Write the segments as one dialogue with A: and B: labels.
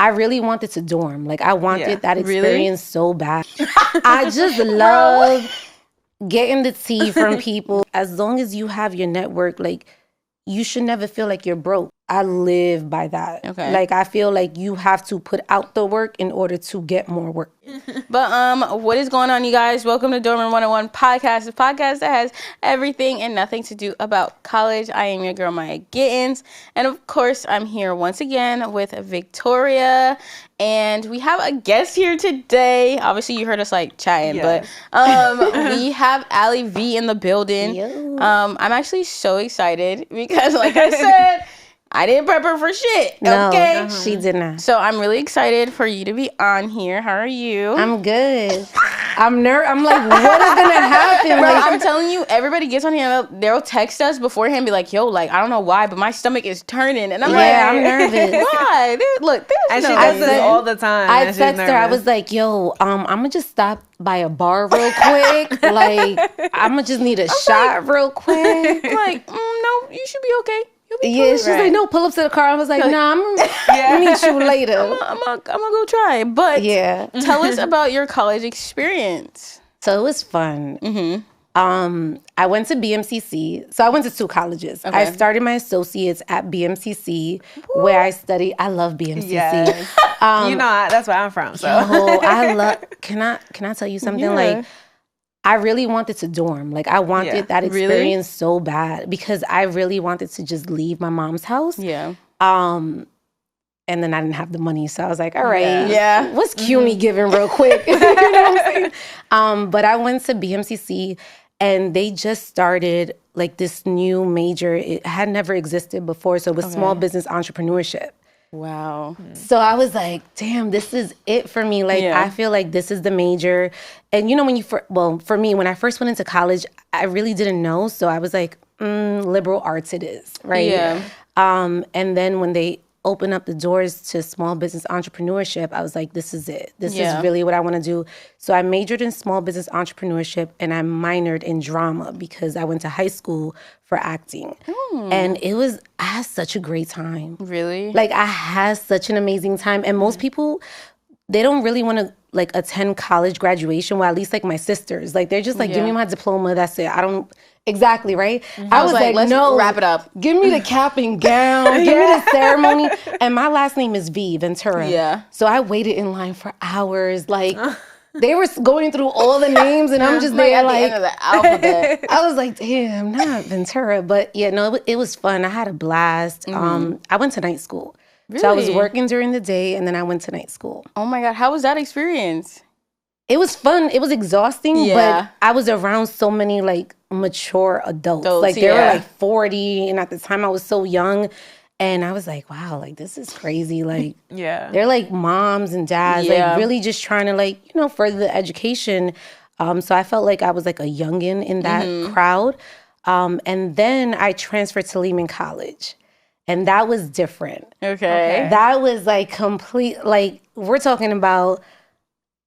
A: I really wanted to dorm. Like, I wanted that experience so bad. I just
B: Bro.
A: love getting the tea from people. As long as you have your network, like, you should never feel like you're broke. I live by that.
B: Okay.
A: Like, I feel like you have to put out the work in order to get more work.
B: But what is going on, you guys? Welcome to Dorman 101 Podcast, the podcast that has everything and nothing to do about college. I am your girl, Maya Gittins. And of course, I'm here once again with Victoria. And we have a guest here today. Obviously, you heard us like chatting, but we have Alyi V in the building.
A: Yo.
B: I'm actually so excited because, like I said, I didn't prep her for shit. Okay,
A: she did not.
B: So I'm really excited for you to be on here. How are you?
A: I'm good. I'm like, what is gonna happen?
B: Bro,
A: Like,
B: I'm telling you, everybody gets on here and they'll text us beforehand and be like, yo, like, I don't know why, but my stomach is turning. And I'm like,
A: I'm nervous.
B: Why? There's
C: and
B: no
C: she does this
A: reason.
C: all the time.
A: I
C: and she's
A: texted her. I
C: nervous.
A: was like, yo, I'm gonna just stop by a bar real quick. Like, I'm gonna just need a shot real quick.
B: I'm like, no, you should be okay. You'll be
A: Yeah,
B: cool.
A: she's like, no, pull up to the car. I was like, nah,
B: Yeah.
A: meet you later.
B: I'm gonna go try. But
A: Yeah.
B: tell us about your college experience.
A: So it was fun. I went to BMCC. So I went to two colleges.
B: Okay.
A: I started my associates at BMCC, where I studied. I love BMCC.
C: Yes. That's where I'm from. So
A: I love. Can I tell you something?
B: Yeah.
A: Like, I really wanted to dorm. Like, I wanted that experience so bad because I really wanted to just leave my mom's house.
B: Yeah.
A: And then I didn't have the money, so I was like, all right,
B: Yeah.
A: what's CUNY giving real quick? You know what I'm saying? But I went to BMCC, and they just started like this new major. It had never existed before, so it was small business entrepreneurship.
B: Wow.
A: So I was like, damn, this is it for me. Like, I feel like this is the major. And you know, for me, when I first went into college, I really didn't know. So I was like, liberal arts it is, right?
B: Yeah.
A: And then when they opened up the doors to small business entrepreneurship, I was like, this is it. This is really what I want to do. So I majored in small business entrepreneurship and I minored in drama because I went to high school for acting. And I had such a great time.
B: Really?
A: Like, I had such an amazing time. And most people, they don't really want to like attend college graduation. Well, at least like my sisters, like they're just like, give me my diploma. That's it. I don't exactly right. I was like,
B: let's
A: no,
B: wrap it up.
A: Give me the cap and gown. Give me the ceremony. And my last name is V, Ventura.
B: Yeah.
A: So I waited in line for hours. Like, they were going through all the names, and I'm just there
B: at
A: like,
B: the end of the alphabet.
A: I was like, damn, not Ventura. But yeah, no, it was fun. I had a blast. I went to night school. So I was
B: Really?
A: working during the day, and then I went to night school.
B: Oh my God, how was that experience?
A: It was fun. It was exhausting,
B: Yeah.
A: but I was around so many like mature adults.
B: Adults,
A: Like, they were
B: yeah.
A: like 40, and at the time I was so young. And I was like, wow, like, this is crazy. Like, they're like moms and dads,
B: Yeah.
A: like really just trying to like, further the education. So I felt like I was like a youngin' in that crowd. And then I transferred to Lehman College. And that was different.
B: Okay.
A: That was like complete, like, we're talking about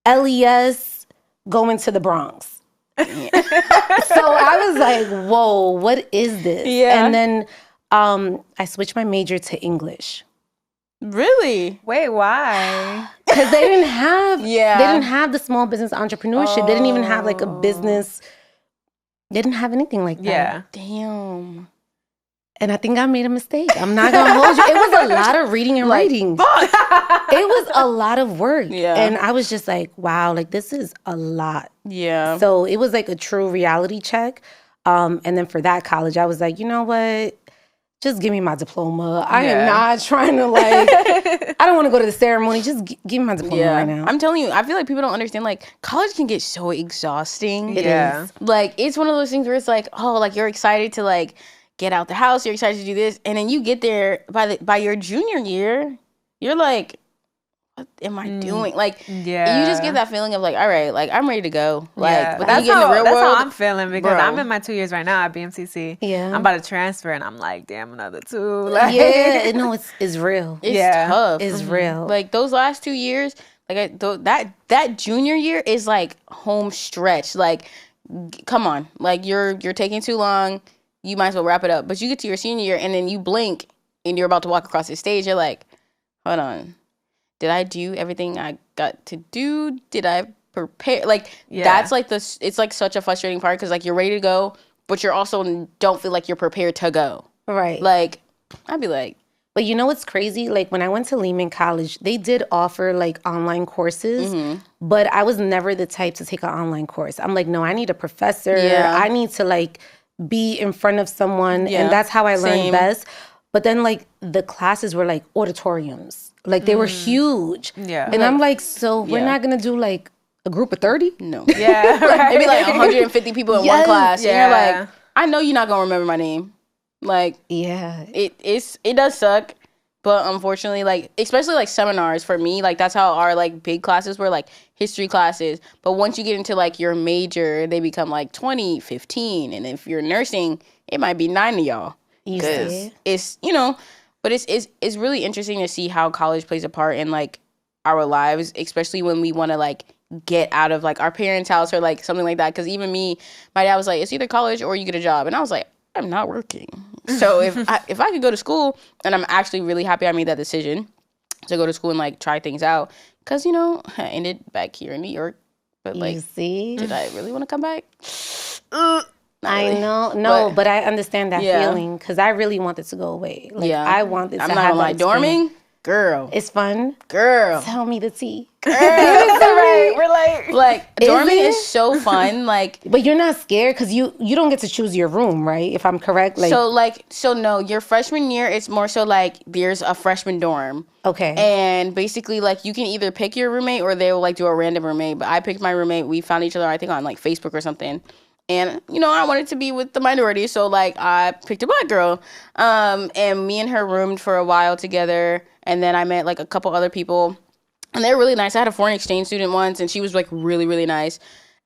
A: LES going to the Bronx. So I was like, whoa, what is this?
B: Yeah.
A: And then I switched my major to English.
B: Really?
C: wait, why?
A: Because they didn't have they
B: Yeah.
A: didn't have the small business entrepreneurship. They didn't even have like a business. They didn't have anything like that.
C: Yeah.
B: Damn.
A: And I think I made a mistake. I'm not gonna hold you. It was a lot of reading and writing. It was a lot of work.
B: Yeah.
A: And I was just like, wow, like, this is a lot.
B: Yeah.
A: So it was like a true reality check. And then for that college, I was like, you know what? Just give me my diploma. I am not trying to like, I don't want to go to the ceremony. Just give me my diploma right now.
B: I'm telling you, I feel like people don't understand, like, college can get so exhausting.
A: It
C: Yeah.
A: is.
B: Like, it's one of those things where it's like, oh, like, you're excited to like get out the house, you're excited to do this, and then you get there by your junior year, you're like, what am I doing? Like, you just get that feeling of like, all right, like, I'm ready to go. Like, but then you get in the real
C: that's
B: world.
C: how I'm feeling because
B: bro.
C: I'm in my 2 years right now at BMCC.
A: Yeah.
C: I'm about to transfer and I'm like, damn, another 2. Like,
A: Yeah, no, it's real.
B: It's
C: Yeah.
B: tough.
A: It's real.
B: Like, those last 2 years, like, that junior year is like home stretch. Like, come on, like, you're taking too long. You might as well wrap it up. But you get to your senior year and then you blink and you're about to walk across the stage. You're like, hold on. did I do everything I got to do? Did I prepare? Like, that's like it's like such a frustrating part because like you're ready to go, but you're also don't feel like you're prepared to go.
A: Right.
B: Like, I'd be like.
A: But you know what's crazy? Like when I went to Lehman College, they did offer like online courses, but I was never the type to take an online course. I'm like, no, I need a professor.
B: Yeah.
A: I need to like be in front of someone. And that's how I learned best. But then like the classes were like auditoriums. Like they were huge.
C: Yeah.
A: And I'm like, so we're not going to do like a group of 30?
B: No.
C: Yeah. Right.
B: It'd be like 150 people in one class.
C: Yeah.
B: And you're like, I know you're not going to remember my name. Like, it does suck, but unfortunately, like, especially like seminars for me, like that's how our like big classes were, like history classes. But once you get into like your major, they become like 20, 15, and if you're nursing, it might be 9 of y'all. Because it's but it's really interesting to see how college plays a part in like our lives, especially when we want to like get out of like our parents' house or like something like that. Because even me, my dad was like, it's either college or you get a job, and I was like, I'm not working. So if I could go to school, and I'm actually really happy I made that decision to go to school and like try things out, because I ended back here in New York, but like, did I really want to come back?
A: I know, but I understand that feeling because I really want it to go away. Like I wanted to have that experience. I'm not like
B: dorming. Girl.
A: It's fun.
B: Girl.
A: Tell me the tea.
B: Girl. Right. We're like dorming is so fun. Like,
A: but you're not scared because you don't get to choose your room, right? If I'm correct. Like,
B: so no, your freshman year, it's more so like there's a freshman dorm.
A: Okay.
B: And basically like you can either pick your roommate or they will like do a random roommate. But I picked my roommate. We found each other, I think, on like Facebook or something. And, I wanted to be with the minority. So like I picked a black girl. And me and her roomed for a while together. And then I met like a couple other people, and they were really nice. I had a foreign exchange student once, and she was like really, really nice.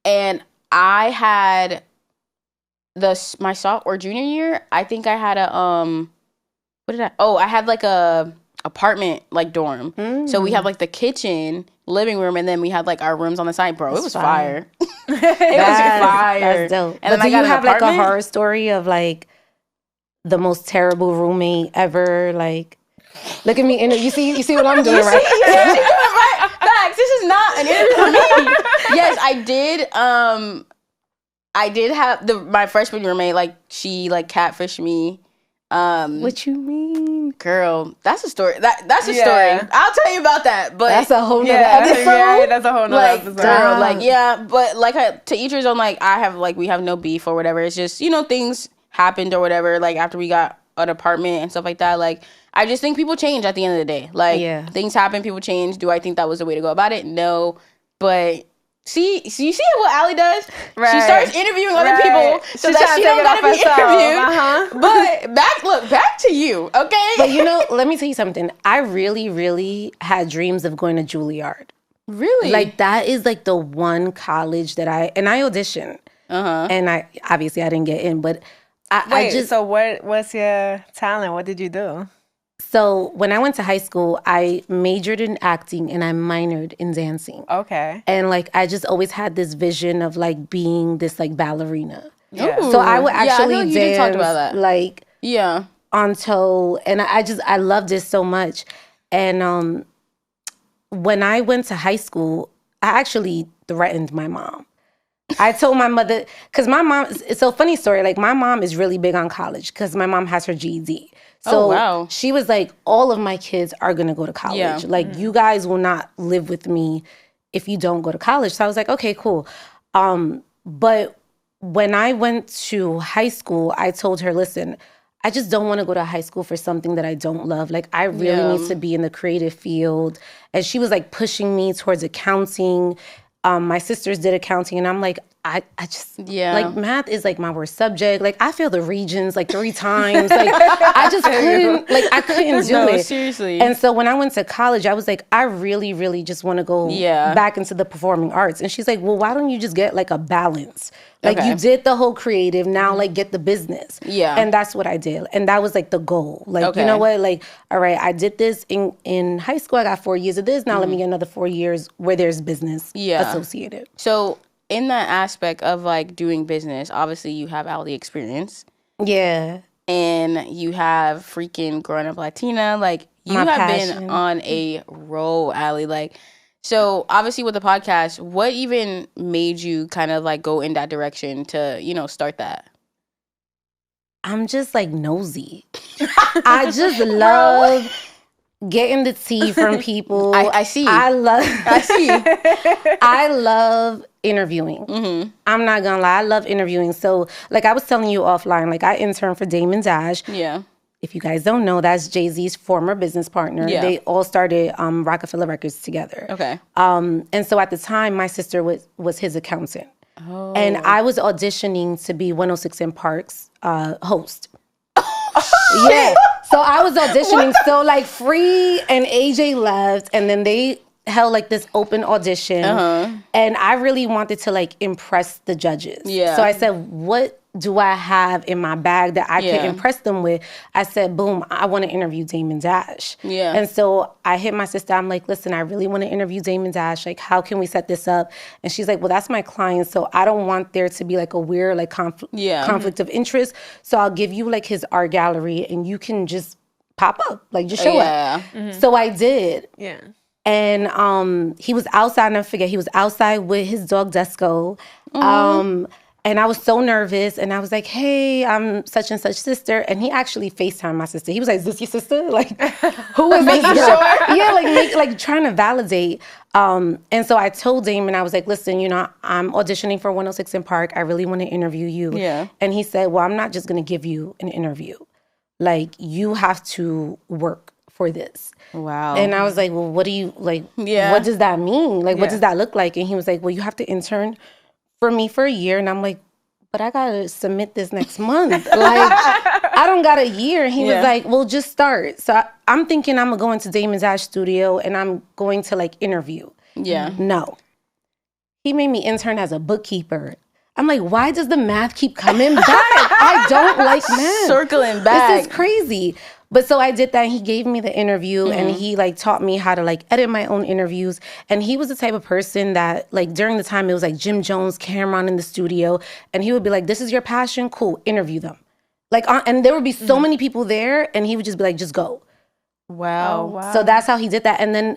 B: And I had my sophomore or junior year, I think I had I had like a apartment like dorm. So we had like the kitchen, living room, and then we had like our rooms on the side. Bro, it was fire. It was fire.
A: That's dope.
B: And
A: but do you have like a horror story of like the most terrible roommate ever? Like, look at me, and you see what I'm doing, right?
B: Facts. This is not an interview for me. Yes, I did have my freshman roommate. Like she like catfished me.
A: What you mean,
B: girl? That's a story. That's a story. I'll tell you about that. But
A: that's a whole nother episode.
C: Yeah, that's a whole nother episode.
B: Girl, but like to each his own. Like we have no beef or whatever. It's just things happened or whatever. Like after we got an apartment and stuff like that. Like I just think people change at the end of the day. Like things happen, people change. Do I think that was the way to go about it? No, but. See, you see what Alyi does? Right. She starts interviewing other people so that she don't gotta be interviewed. But back to you, okay?
A: But let me tell you something. I really, really had dreams of going to Juilliard.
B: Really?
A: Like that is like the one college that I auditioned. And I didn't get in, but
C: so what's your talent? What did you do?
A: So when I went to high school, I majored in acting and I minored in dancing.
C: Okay.
A: And like I just always had this vision of like being this like ballerina.
C: Yeah.
A: So I would actually
B: I feel like
A: dance
B: you talked about that.
A: like on toe, and I loved it so much. And when I went to high school, I actually threatened my mom. I told my mother, because my mom, it's a funny story. Like my mom is really big on college because my mom has her GED. So she was like, all of my kids are going to go to college. Yeah. Like you guys will not live with me if you don't go to college. So I was like, okay, cool. But when I went to high school, I told her, listen, I just don't want to go to high school for something that I don't love. Like I really need to be in the creative field. And she was like pushing me towards accounting. My sisters did accounting, and I'm like, I just like math is like my worst subject. Like I failed the Regents like 3 times. Like I just couldn't. Like I couldn't do it.
B: Seriously.
A: And so when I went to college, I was like, I really, really just want to go back into the performing arts. And she's like, well, why don't you just get like a balance? Like you did the whole creative, now like get the business. Yeah. And that's what I did. And that was like the goal. Like, you know what? Like, all right, I did this in high school. I got 4 years of this. Now let me get another 4 years where there's business associated.
B: So in that aspect of like doing business, obviously you have Alyi experience.
A: Yeah.
B: And you have freaking growing up Latina. Like You have been on a roll, Alyi. Like, so obviously with the podcast, what even made you kind of like go in that direction to, you know, start that?
A: I'm just like nosy. I just love getting the tea from people.
B: I see.
A: I see. I love interviewing. Mm-hmm. I'm not gonna lie. I love interviewing. So, like I was telling you offline, like I interned for Damon Dash.
B: Yeah.
A: If you guys don't know, that's Jay-Z's former business partner. Yeah. They all started Rockefeller Records together.
B: Okay.
A: And so at the time, my sister was his accountant. Oh. And I was auditioning to be 106 in Park's host. Yeah. So I was auditioning. So like Free and AJ left, and then they held like this open audition. And I really wanted to like impress the judges. Yeah. So I said, what do I have in my bag that I can impress them with? I said, boom, I want to interview Damon Dash. Yeah. And so I hit my sister. I'm like, listen, I really want to interview Damon Dash. Like, how can we set this up? And she's like, well, that's my client. So I don't want there to be like a weird like conflict of interest. So I'll give you like his art gallery and you can just pop up, like just show up. Mm-hmm. So I did. Yeah. And he was outside, and I forget, he was outside with his dog Desco. And I was so nervous, and I was like, hey, I'm such and such sister. And he actually FaceTimed my sister. He was like, is this your sister? Like, who is this girl? Sure? Yeah, like trying to validate. And so I told Damon, I was like, listen, you know, I'm auditioning for 106 in Park. I really want to interview you. Yeah. And he said, well, I'm not just going to give you an interview. Like, you have to work for this. Wow. And I was like, well, what do you, like, what does that mean? Like, what does that look like? And he was like, well, you have to intern for me for a year. And I'm like, but I got to submit this next month. Like, I don't got a year. And he was like, well, just start. So I'm thinking I'm going to go into Damon Dash studio and I'm going to, like, interview. Yeah. No. He made me intern as a bookkeeper. I'm like, why does the math keep coming back? I don't like math.
B: Circling back.
A: This is crazy. But so I did that. And he gave me the interview and he like taught me how to like edit my own interviews. And he was the type of person that like during the time it was like Jim Jones, Cameron in the studio. And he would be like, this is your passion? Cool, interview them. Like, and there would be so many people there and he would just be like, just go.
B: Wow. Oh, wow.
A: So that's how he did that. And then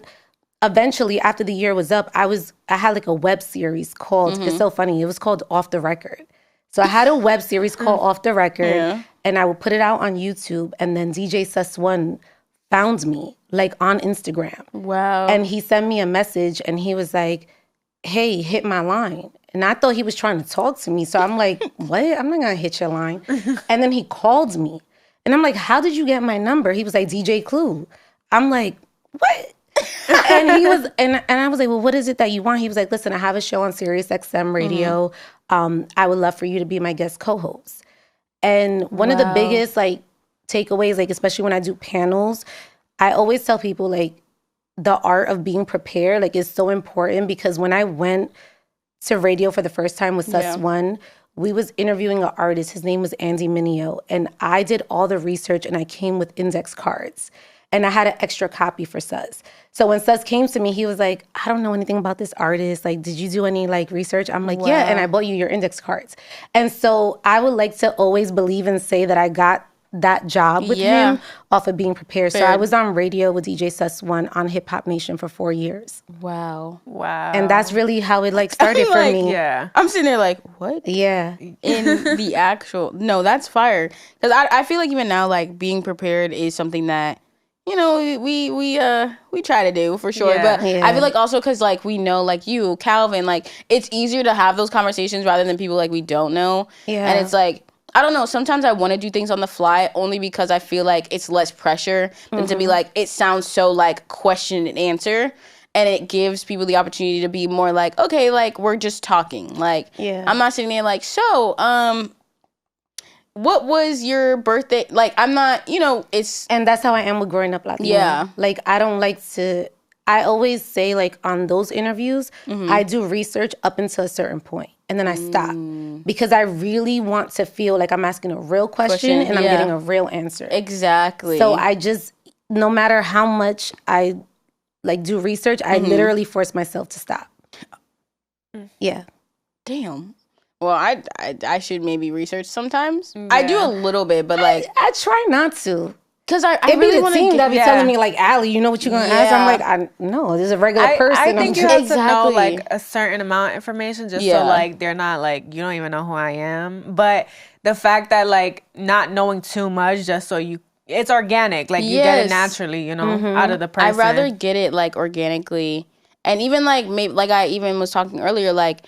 A: eventually, after the year was up, I had like a web series called, it's so funny, it was called Off the Record. So I had a web series called Off the Record, and I would put it out on YouTube, and then DJ Sus1 found me, like on Instagram. Wow. And he sent me a message, and he was like, hey, hit my line. And I thought he was trying to talk to me, so I'm like, what? I'm not gonna hit your line. And then he called me, and I'm like, how did you get my number? He was like, DJ Clue. I'm like, what? And he was, and I was like, well, what is it that you want? He was like, listen, I have a show on Sirius XM radio. I would love for you to be my guest co-host. And one of the biggest like takeaways, like especially when I do panels, I always tell people like the art of being prepared like is so important, because when I went to radio for the first time with Sus1, we was interviewing an artist. His name was Andy Mineo, and I did all the research and I came with index cards. And I had an extra copy for Sus. So when Sus came to me, he was like, I don't know anything about this artist. Like, did you do any like research? I'm like, yeah, and I bought you your index cards. And so I would like to always believe and say that I got that job with him off of being prepared. So I was on radio with DJ Sus1 on Hip Hop Nation for 4 years.
B: Wow.
A: And that's really how it like started for me.
B: Yeah. I'm sitting there like, what?
A: Yeah.
B: In the actual, no, that's fire. Because I feel like even now, like being prepared is something that, you know, we try to do for sure. But I feel like also because like we know like you, Calvin, like it's easier to have those conversations rather than people like we don't know. Yeah. And it's like, I don't know, sometimes I want to do things on the fly only because I feel like it's less pressure than to be like, it sounds so like question and answer. And it gives people the opportunity to be more like, okay, like we're just talking. Like, I'm not sitting there like, so, what was your birthday? Like, I'm not, you know, it's...
A: And that's how I am with growing up Latina. Yeah. Like, I don't like to... I always say, like, on those interviews, I do research up until a certain point. And then I stop. Because I really want to feel like I'm asking a real question and I'm getting a real answer.
B: Exactly.
A: So I just... No matter how much I, like, do research, I literally force myself to stop. Yeah.
B: Damn. Well, I should maybe research sometimes. Yeah. I do a little bit, but like...
A: I try not to.
B: Because I
A: It
B: really
A: be the
B: want
A: team
B: to
A: that be telling me like, Allie, you know what you're gonna ask? I'm like, no, this is a regular person.
C: I think you
A: just,
C: have to know like a certain amount of information just so like they're not like, you don't even know who I am. But the fact that like not knowing too much just so it's organic, like you get it naturally, you know, out of the person.
B: I'd rather get it like organically, and even like maybe like I even was talking earlier, like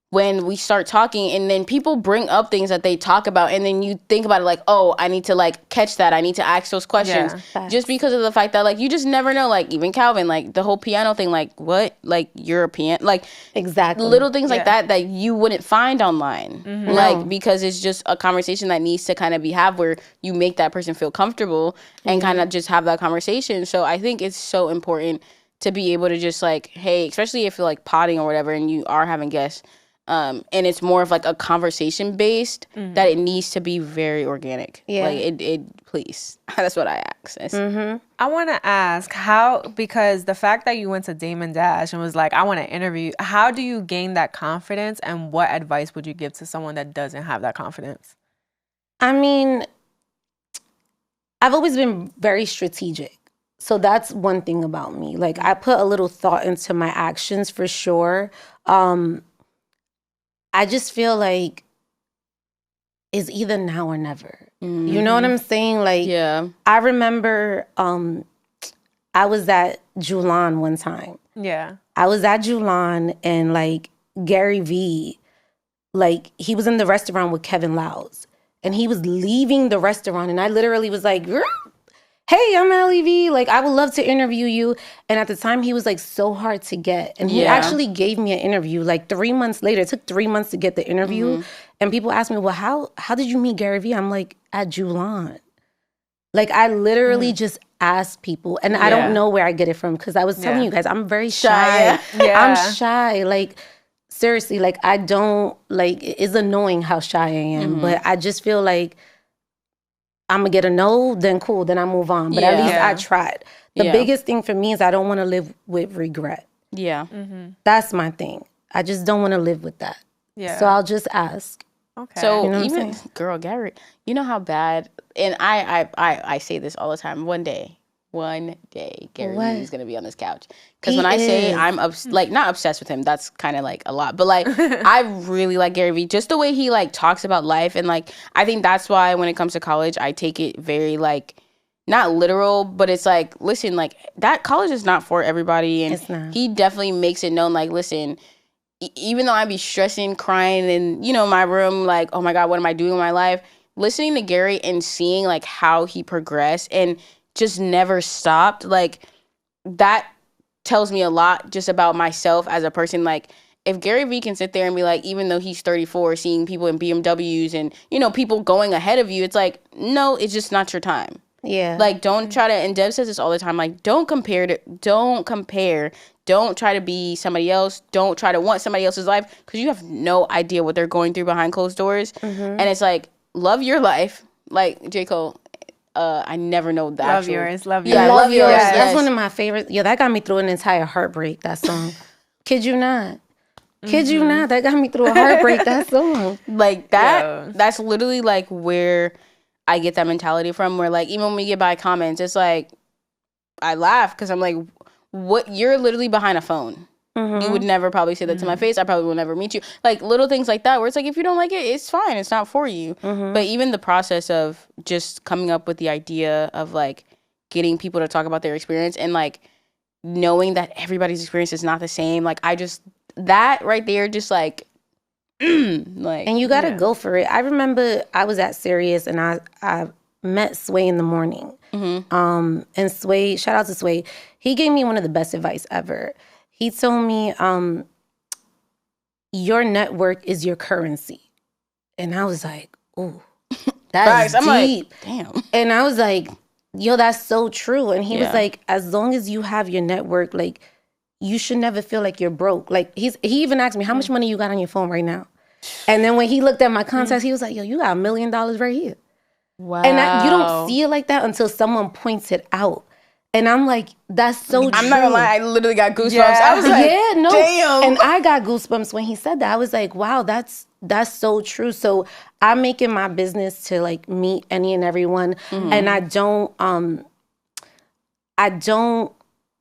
B: when we start talking and then people bring up things that they talk about and then you think about it like, oh, I need to like catch that, I need to ask those questions, just because of the fact that like you just never know. Like even Calvin, like the whole piano thing, like what, like you're a piano, like
A: exactly
B: little things like that you wouldn't find online, like because it's just a conversation that needs to kind of be had where you make that person feel comfortable and kind of just have that conversation. So I think it's so important to be able to just like, hey, especially if you're like potting or whatever and you are having guests, and it's more of like a conversation based, that it needs to be very organic. Like it please. That's what I ask.
C: I want to ask how, because the fact that you went to Damon Dash and was like, I want to interview, how do you gain that confidence and what advice would you give to someone that doesn't have that confidence?
A: I mean, I've always been very strategic. So that's one thing about me. Like I put a little thought into my actions for sure. I just feel like it's either now or never. You know what I'm saying? Like, I remember I was at Juilliard one time.
C: Yeah.
A: I was at Juilliard and like Gary V, like he was in the restaurant with Kevin Loud's and he was leaving the restaurant and I literally was like, hey, I'm Alyi V. Like, I would love to interview you. And at the time, he was like so hard to get. And he actually gave me an interview like 3 months later. It took 3 months to get the interview. And people asked me, well, how did you meet Gary V? I'm like, at Juilliard. Like, I literally just asked people. And I don't know where I get it from because I was telling you guys, I'm very shy. I'm shy. Like, seriously, like, I don't, like, it's annoying how shy I am. But I just feel like I'm going to get a no, then cool, then I move on. But at least I tried. The biggest thing for me is I don't want to live with regret.
B: Yeah.
A: That's my thing. I just don't want to live with that. Yeah. So I'll just ask.
B: Okay. So you know even, girl, Gary, you know how bad, and I say this all the time, one day, Gary is going to be on this couch. Because when I say I'm, like, not obsessed with him, that's kind of, like, a lot. But, like, I really like Gary Vee. Just the way he, like, talks about life. And, like, I think that's why when it comes to college, I take it very, like, not literal, but it's like, listen, like, that college is not for everybody. And
A: it's not.
B: He definitely makes it known, like, listen, even though I be stressing, crying in, you know, my room, like, oh, my God, what am I doing in my life? Listening to Gary and seeing, like, how he progressed and just never stopped, like, that tells me a lot just about myself as a person. Like, if Gary Vee can sit there and be like, even though he's 34, seeing people in BMWs and, you know, people going ahead of you, it's like, no, it's just not your time.
A: Yeah.
B: Like, don't try to, and Dev says this all the time, like, don't compare, don't try to be somebody else, don't try to want somebody else's life, because you have no idea what they're going through behind closed doors. And it's like, love your life. Like, J. Cole, I never know that.
C: Love yours.
B: Yeah, love yours.
A: Yes. That's one of my favorites. Yeah, that got me through an entire heartbreak, that song. Kid you not. Kid you not. That got me through a heartbreak, that song.
B: Like, that's literally, like, where I get that mentality from, where, like, even when we get by comments, it's like, I laugh, because I'm like, what? You're literally behind a phone. You would never probably say that to my face. I probably will never meet you. Like, little things like that where it's like, if you don't like it, it's fine. It's not for you. But even the process of just coming up with the idea of, like, getting people to talk about their experience and, like, knowing that everybody's experience is not the same. Like, I just, that right there, just, like, like.
A: And you got to go for it. I remember I was at Sirius and I met Sway in the morning. And Sway, shout out to Sway. He gave me one of the best advice ever. He told me, your network is your currency. And I was like, ooh, that's deep.
B: Like, damn.
A: And I was like, yo, that's so true. And he was like, as long as you have your network, like, you should never feel like you're broke. Like, he even asked me, how much money you got on your phone right now? And then when he looked at my contacts, he was like, yo, you got $1 million right here.
B: Wow.
A: And you don't see it like that until someone points it out. And I'm like, that's so true.
B: I'm not gonna lie, I literally got goosebumps. I was like, damn.
A: And I got goosebumps when he said that. I was like, wow, that's so true. So I'm making my business to like meet any and everyone. And I don't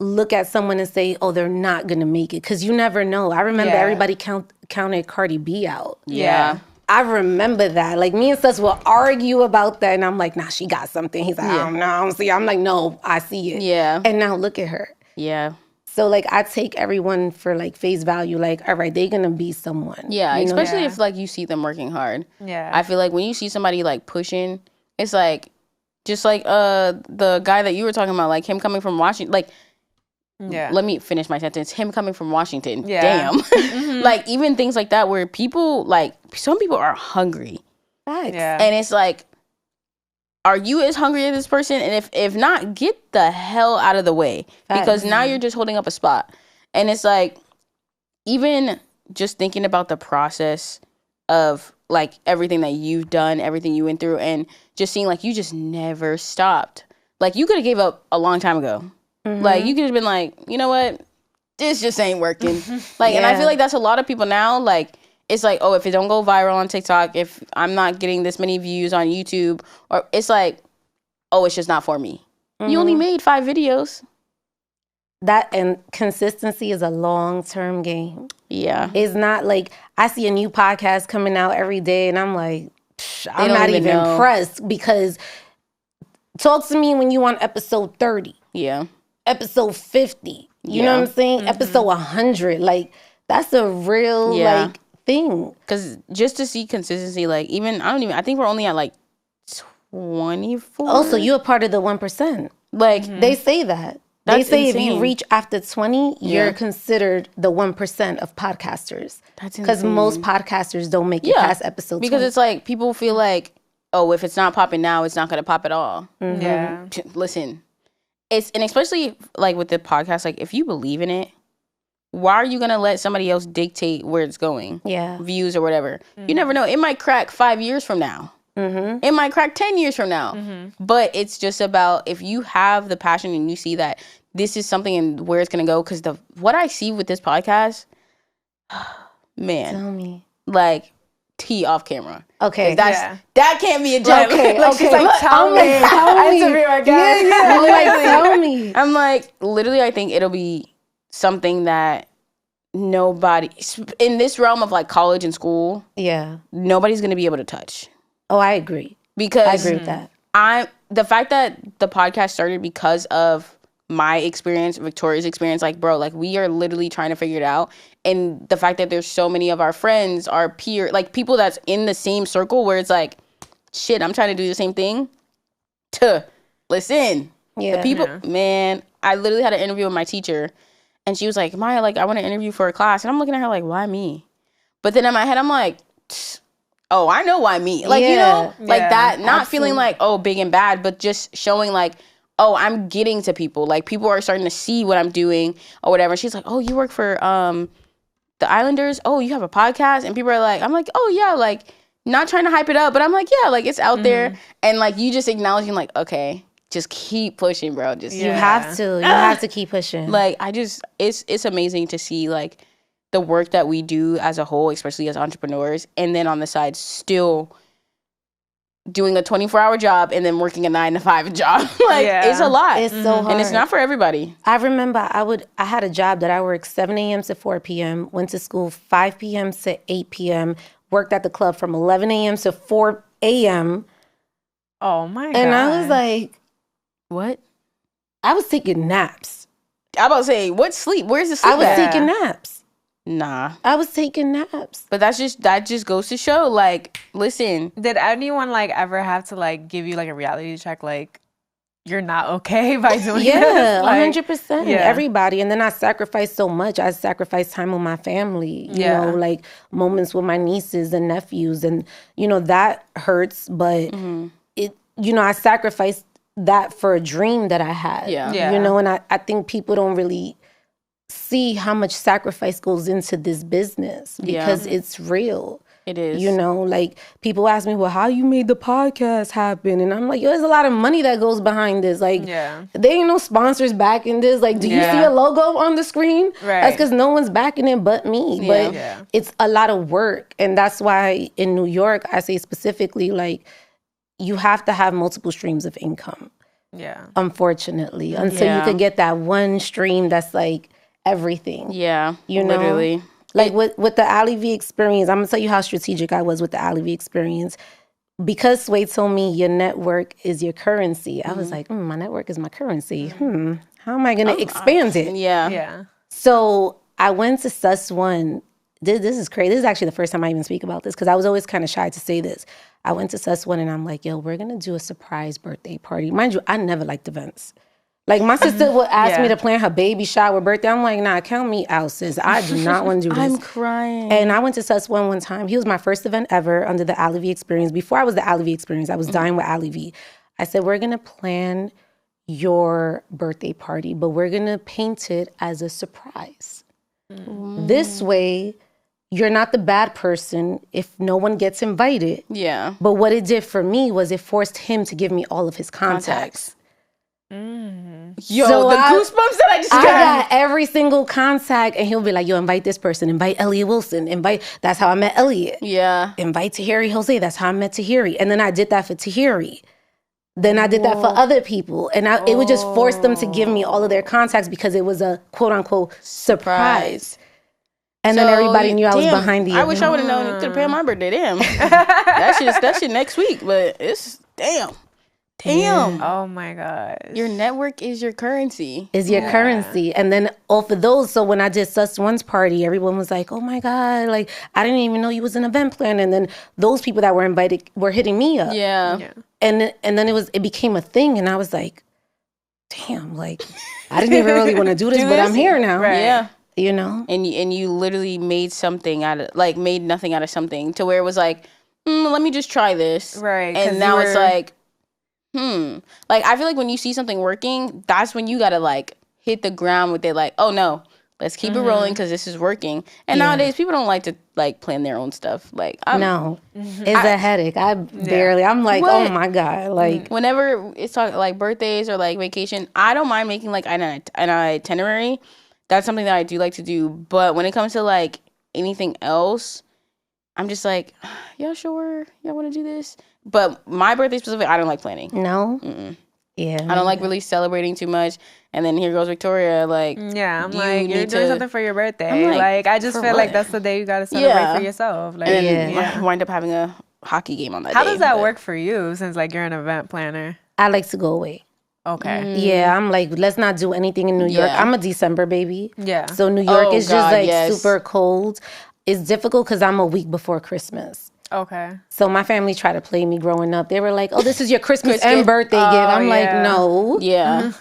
A: look at someone and say, oh, they're not gonna make it. Cause you never know. I remember everybody counted Cardi B out.
B: Yeah.
A: I remember that. Like, me and Sus will argue about that. And I'm like, nah, she got something. He's like, I don't know. I don't see it. I'm like, no, I see it.
B: Yeah.
A: And now look at her.
B: Yeah.
A: So, like, I take everyone for, like, face value. Like, all right, they're going to be someone.
B: Yeah, especially if, like, you see them working hard.
C: Yeah.
B: I feel like when you see somebody, like, pushing, it's like, just like the guy that you were talking about, like, him coming from Washington. Like, let me finish my sentence. Him coming from Washington. Yeah. Damn. Like, even things like that where people, like, some people are hungry.
A: Facts.
C: Yeah.
B: And it's like, are you as hungry as this person? And if not, get the hell out of the way.
A: Facts.
B: Because now you're just holding up a spot. And it's like, even just thinking about the process of, like, everything that you've done, everything you went through, and just seeing, like, you just never stopped. Like, you could have gave up a long time ago. Like, you could have been like, you know what? This just ain't working. Like, and I feel like that's a lot of people now. Like, it's like, oh, if it don't go viral on TikTok, if I'm not getting this many views on YouTube, or it's like, oh, it's just not for me. You only made 5 videos.
A: That and consistency is a long-term game.
B: Yeah.
A: It's not like I see a new podcast coming out every day and I'm like, I'm not even impressed because talk to me when you on episode 30.
B: Yeah.
A: Episode 50. You know what I'm saying? Episode 100. Like, that's a real, like, thing.
B: Because just to see consistency, like, I think we're only at, like, 24.
A: Also, you're a part of the 1%.
B: Like,
A: they say that.
B: That's
A: they say
B: insane.
A: if you reach after 20, you're considered the 1% of podcasters.
B: That's insane.
A: Because most podcasters don't make it past episode 20.
B: Because it's like, people feel like, oh, if it's not popping now, it's not going to pop at all.
C: Yeah.
B: Listen. And especially, like, with the podcast, like, if you believe in it, why are you going to let somebody else dictate where it's going?
A: Yeah.
B: Views or whatever. You never know. It might crack 5 years from now. It might crack 10 years from now. But it's just about if you have the passion and you see that this is something and where it's going to go. Because what I see with this podcast, man.
A: Tell me.
B: Like, tea off camera.
A: Okay.
B: That can't be a joke.
A: Okay.
B: Like, she's like,
A: tell me. Tell me.
B: I'm like, literally, I think it'll be something that nobody, in this realm of, like, college and school, nobody's going to be able to touch.
A: Oh, I agree.
B: Because
A: I agree with that.
B: The fact that the podcast started because of my experience, Victoria's experience, like, bro, like, we are literally trying to figure it out. And the fact that there's so many of our friends, our peer, like, people that's in the same circle where it's like, shit, I'm trying to do the same thing. Listen.
A: Yeah.
B: The people, man, I literally had an interview with my teacher and she was like, Maya, like, I want to interview for a class. And I'm looking at her like, why me? But then in my head, I'm like, oh, I know why me. Like, you know, like that, not feeling like, oh, big and bad, but just showing like, oh, I'm getting to people. Like, people are starting to see what I'm doing or whatever. She's like, oh, you work for the Islanders? Oh, you have a podcast? And people are like, I'm like, oh, yeah, like, not trying to hype it up, but I'm like, yeah, like, it's out there. And, like, you just acknowledging, like, okay, just keep pushing, bro. Just
A: You have to. You have to keep pushing.
B: Like, it's amazing to see, like, the work that we do as a whole, especially as entrepreneurs, and then on the side still doing a 24-hour job and then working a 9-to-5 job. Like, it's a lot.
A: It's so hard.
B: And it's not for everybody.
A: I remember I had a job that I worked 7 a.m. to 4 p.m., went to school 5 p.m. to 8 p.m., worked at the club from 11 a.m. to 4 a.m.
C: Oh, my God.
A: And I was like,
B: what?
A: I was taking naps.
B: I about to say, what sleep? Where's the sleep
A: I was
B: at?
A: taking naps.
B: Nah.
A: I was taking naps.
B: But that just goes to show, like, listen.
C: Did anyone, like, ever have to, like, give you, like, a reality check, like, you're not okay by doing this?
A: Yeah,
C: like,
A: 100%. Yeah. Everybody. And then I sacrificed so much. I sacrificed time with my family, you know, like moments with my nieces and nephews. And, you know, that hurts. But, I sacrificed that for a dream that I had.
B: Yeah.
A: You know, and I think people don't really see how much sacrifice goes into this business because it's real.
B: It is.
A: You know, like people ask me, well, how you made the podcast happen? And I'm like, yo, there's a lot of money that goes behind this. Like, there ain't no sponsors backing this. Like, do you see a logo on the screen?
C: Right.
A: That's because no one's backing it but me. But it's a lot of work. And that's why in New York, I say specifically, like, you have to have multiple streams of income.
C: Yeah.
A: Unfortunately. Until you could get that one stream that's like everything.
B: Yeah.
A: You know?
B: Literally.
A: Like with the Alyi V experience, I'm going to tell you how strategic I was with the Alyi V experience. Because Sway told me your network is your currency, I was like, my network is my currency. How am I going to expand it?
B: Yeah.
A: So I went to Sus1. This is crazy. This is actually the first time I even speak about this because I was always kind of shy to say this. I went to Sus1 and I'm like, yo, we're going to do a surprise birthday party. Mind you, I never liked events. Like, my sister would ask me to plan her baby shower, birthday. I'm like, nah, count me out, sis. I do not want to do this.
B: I'm crying.
A: And I went to Sus1 one time. He was my first event ever under the Alyi V experience. Before I was the Alyi V experience, I was dying with Alyi V. I said, we're going to plan your birthday party, but we're going to paint it as a surprise. This way, you're not the bad person if no one gets invited.
B: Yeah.
A: But what it did for me was it forced him to give me all of his contacts.
B: Yo, so the goosebumps that I just got.
A: I got every single contact, and he'll be like, yo, invite this person, invite Elliot Wilson, that's how I met Elliot.
B: Yeah.
A: Invite Tahiri Jose, that's how I met Tahiri. And then I did that for Tahiri. Then I did that for other people. And it would just force them to give me all of their contacts because it was a quote unquote surprise. And then everybody knew I was behind the event.
B: I wish I would have known you could have paid my birthday. Damn. that shit next week, but it's damn.
C: Oh my God.
B: Your network is your currency.
A: Is your currency. And then off of those, so when I did Sus1's party, everyone was like, oh my God, like, I didn't even know you was an event planner. And then those people that were invited were hitting me up.
B: Yeah.
A: And then it became a thing. And I was like, damn, like, I didn't even really want to do this, but I'm here now.
B: Right. Yeah.
A: You know?
B: And you literally made something made nothing out of something to where it was like, let me just try this.
C: Right.
B: And now it's like, like, I feel like when you see something working, that's when you gotta like hit the ground with it, like, oh no, let's keep it rolling because this is working. And nowadays people don't like to like plan their own stuff. Like,
A: it's a headache. I'm like, oh my God, like
B: whenever it's like birthdays or like vacation, I don't mind making like an itinerary. That's something that I do like to do. But when it comes to like anything else, I'm just like, yeah, sure, y'all want to do this? But my birthday specifically, I don't like planning.
A: No?
B: Yeah. I don't like really celebrating too much. And then here goes Victoria, like...
C: Yeah, I'm like, you're doing something for your birthday. Like I just feel like that's the day you got to celebrate for yourself. Like,
B: and then I wind up having a hockey game on that day.
C: How does that work for you, since like you're an event planner?
A: I like to go away.
C: Okay.
A: Yeah, I'm like, let's not do anything in New York. I'm a December baby.
C: Yeah.
A: So New York is just like super cold. It's difficult because I'm a week before Christmas.
C: Okay.
A: So my family tried to play me growing up. They were like, oh, this is your Christmas and birthday gift. I'm like, no.
B: Yeah.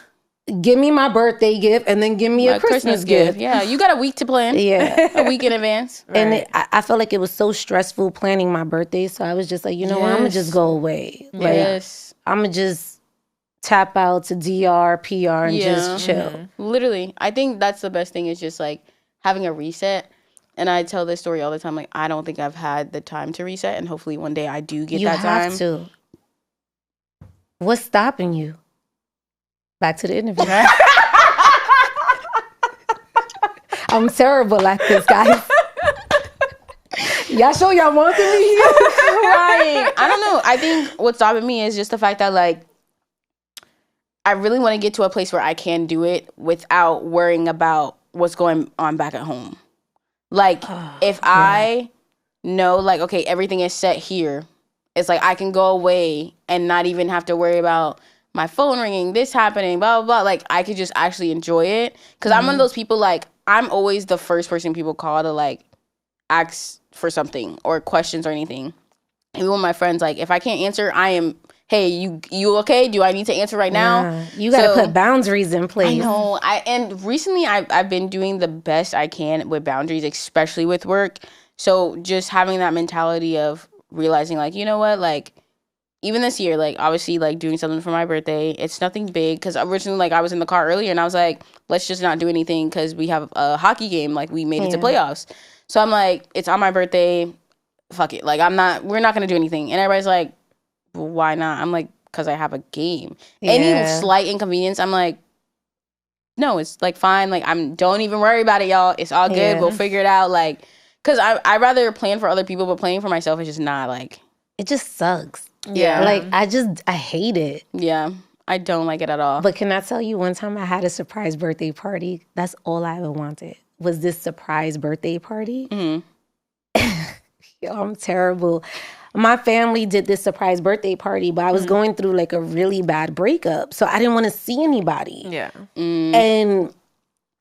A: Give me my birthday gift and then give me a Christmas gift.
B: Yeah, you got a week to plan.
A: Yeah.
B: A week in advance.
A: Right. And I felt like it was so stressful planning my birthday. So I was just like, you know what? I'm going to just go away. Like, I'm going to just tap out to DR, PR, and just chill.
B: Literally. I think that's the best thing is just like having a reset. And I tell this story all the time. Like, I don't think I've had the time to reset. And hopefully one day I do get that time.
A: You have to. What's stopping you? Back to the interview. I'm terrible at this, guys. Y'all sure y'all want to be here?
B: Right. I don't know. I think what's stopping me is just the fact that, like, I really want to get to a place where I can do it without worrying about what's going on back at home. Like, if I know, like, okay, everything is set here, it's like I can go away and not even have to worry about my phone ringing, this happening, blah, blah, blah. Like, I could just actually enjoy it. Because I'm one of those people, like, I'm always the first person people call to, like, ask for something or questions or anything. Even with my friends, like, if I can't answer, I am... Hey, you okay? Do I need to answer right now?
A: Yeah. You got to put boundaries in place.
B: I know. And recently I've been doing the best I can with boundaries, especially with work. So just having that mentality of realizing, like, you know what? Like, even this year, like, obviously, like, doing something for my birthday, it's nothing big. Because originally, like, I was in the car earlier and I was like, let's just not do anything because we have a hockey game. Like, we made it to playoffs. So I'm like, it's on my birthday. fuck it. Like, we're not going to do anything. And everybody's like, well, why not? I'm like, because I have a game. Yeah. Any slight inconvenience, I'm like, no, it's like fine. Like, don't even worry about it, y'all. It's all good. Yeah. We'll figure it out. Like, because I rather plan for other people, but playing for myself is just not like.
A: It just sucks. Yeah. Like, I hate it.
B: Yeah. I don't like it at all.
A: But can I tell you, one time I had a surprise birthday party. That's all I ever wanted, was this surprise birthday party. Mm-hmm. Yo, I'm terrible. My family did this surprise birthday party, but I was going through like a really bad breakup. So I didn't want to see anybody. Yeah. And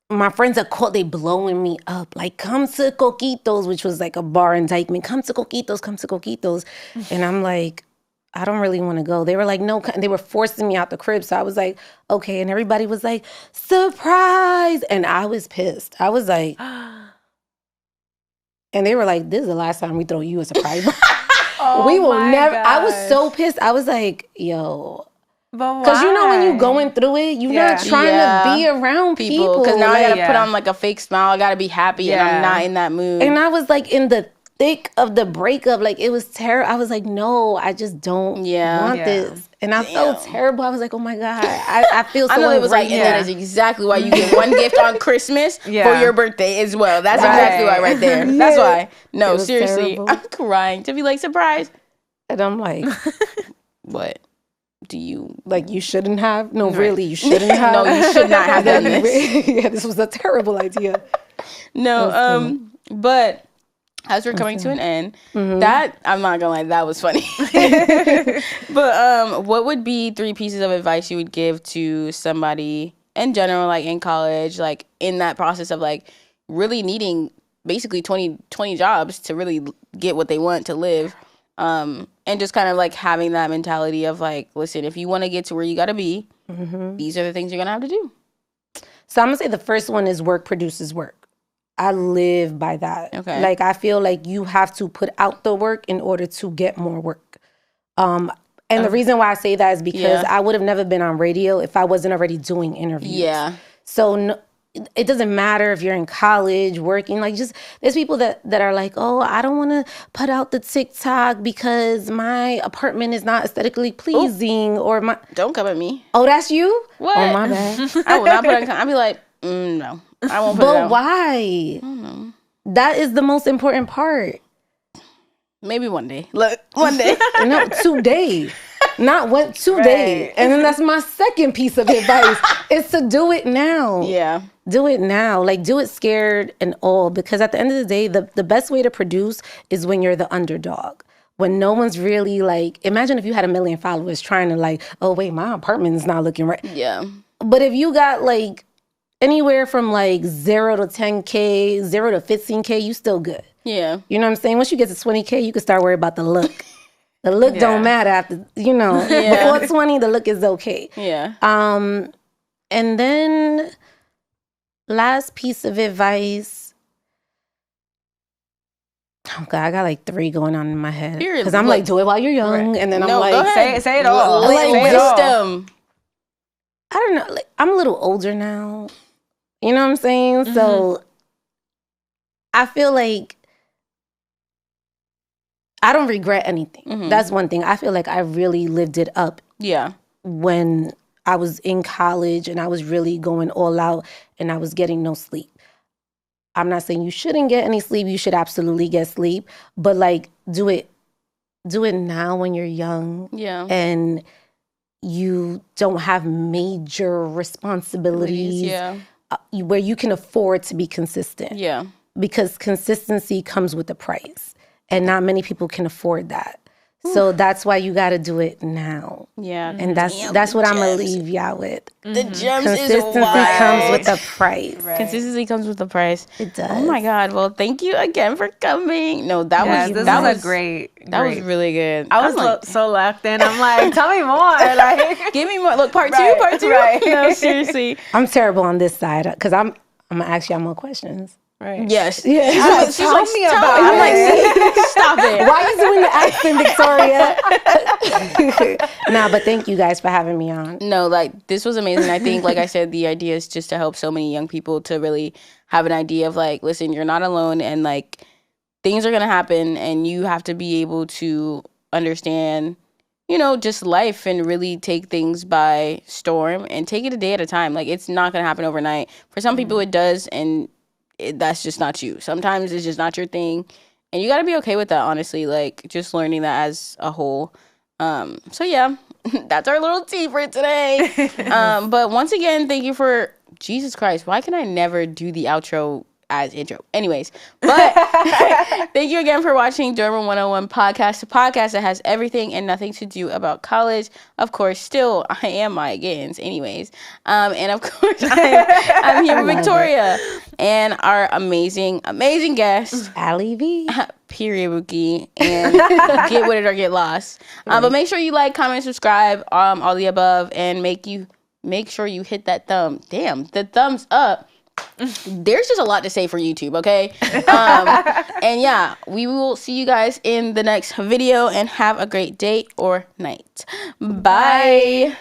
A: my friends are called, they blowing me up. Like, come to Coquitos, which was like a bar in Dykeman. Come to Coquitos, come to Coquitos. And I'm like, I don't really want to go. They were like, no. They were forcing me out the crib. So I was like, okay. And everybody was like, surprise. And I was pissed. I was like, and they were like, this is the last time we throw you a surprise. We will never. Gosh. I was so pissed. I was like, yo. Because you know when you going through it, you're not trying to be around people.
B: Because now I got to put on like a fake smile. I got to be happy and I'm not in that mood.
A: And I was like in the thick of the breakup. Like, it was terrible. I was like, no, I just don't want this. And I felt terrible. I was like, oh my God. I feel so
B: I know it was like, and that is exactly why you get one gift on Christmas for your birthday as well. That's exactly why right there. That's why. No, seriously. Terrible. I'm crying to be like, surprised.
A: And I'm like,
B: what? Do you
A: like? You shouldn't have. No, really, you shouldn't have.
B: No, you should not have done this.
A: Yeah, this was a terrible idea.
B: No, but as we're coming to an end, that I'm not gonna lie, that was funny. But what would be 3 pieces of advice you would give to somebody in general, like in college, like in that process of like really needing basically 20 jobs to really get what they want to live? And just kind of like having that mentality of like, listen, if you want to get to where you got to be, these are the things you're going to have to do.
A: So I'm going to say the first one is work produces work. I live by that. Okay. Like, I feel like you have to put out the work in order to get more work. And the reason why I say that is because I would have never been on radio if I wasn't already doing interviews. Yeah. So it doesn't matter if you're in college, working, like just, there's people that are like, oh, I don't want to put out the TikTok because my apartment is not aesthetically pleasing. Ooh. Or my...
B: Don't come at me.
A: Oh, that's you?
B: What?
A: Oh, my bad.
B: I will not put it on. I'll be like, no, I won't put it on.
A: But why? I don't know. That is the most important part.
B: Maybe one day. Look, one day.
A: No, today. Not one, today. Right. And then that's my second piece of advice is to do it now. Yeah. Do it now. Like, do it scared and all. Because at the end of the day, the best way to produce is when you're the underdog. When no one's really like, imagine if you had 1 million followers trying to like, oh, wait, my apartment's not looking right. Yeah. But if you got like anywhere from like 0 to 10K, 0 to 15K, you still good. Yeah. You know what I'm saying? Once you get to 20K, you can start worrying about the look. The look don't matter after, you know, before 20, the look is okay. Yeah. And then last piece of advice. Oh God, I got like 3 going on in my head. Because I'm like, do it while you're young. And then I'm like,
C: say it all.
B: Like, wisdom.
A: I don't know. Like, I'm a little older now. You know what I'm saying? Mm-hmm. So I feel like I don't regret anything. Mm-hmm. That's one thing. I feel like I really lived it up. Yeah. When I was in college and I was really going all out and I was getting no sleep. I'm not saying you shouldn't get any sleep. You should absolutely get sleep. But like, do it now when you're young. Yeah. And you don't have major responsibilities. Yeah. Where you can afford to be consistent. Yeah. Because consistency comes with a price. And not many people can afford that. So that's why you got to do it now. Yeah. And that's what I'm going to leave y'all with.
B: The gems
A: Consistency comes with a price.
B: Right. Consistency comes with a price.
A: It does.
B: Oh my God. Well, thank you again for coming. No, that was
C: great.
B: That was really good.
C: I was like, so locked in. I'm like, tell me more. Like,
B: give me more. Look, part two. Right. No, seriously.
A: I'm terrible on this side because I'm going to ask y'all more questions.
B: Right. Yes.
A: Yeah.
B: She's like, tell me about it. I'm like, stop it.
A: Why are you doing the accent, Victoria? Nah, but thank you guys for having me on.
B: No, like, this was amazing. I think, like I said, the idea is just to help so many young people to really have an idea of, like, listen, you're not alone. And, like, things are going to happen, and you have to be able to understand, you know, just life, and really take things by storm and take it a day at a time. Like, it's not going to happen overnight. For some people it does, and that's just not you. Sometimes it's just not your thing, and you got to be okay with that, honestly. Like, just learning that as a whole. So yeah, that's our little tea for today. But once again, thank you for, Jesus Christ, why can I never do the outro as intro? Anyways, but thank you again for watching Dorman 101 podcast, a podcast that has everything and nothing to do about college. Of course, still, I am Maya Gittens, anyways. And of course, I'm here with Victoria and our amazing guest,
A: Alyi V.
B: Period, Rookie, and get with it or get lost. But make sure you like, comment, subscribe, all the above, and make sure you hit that thumbs up. There's just a lot to say for YouTube, okay? And yeah, we will see you guys in the next video, and have a great day or night. Bye.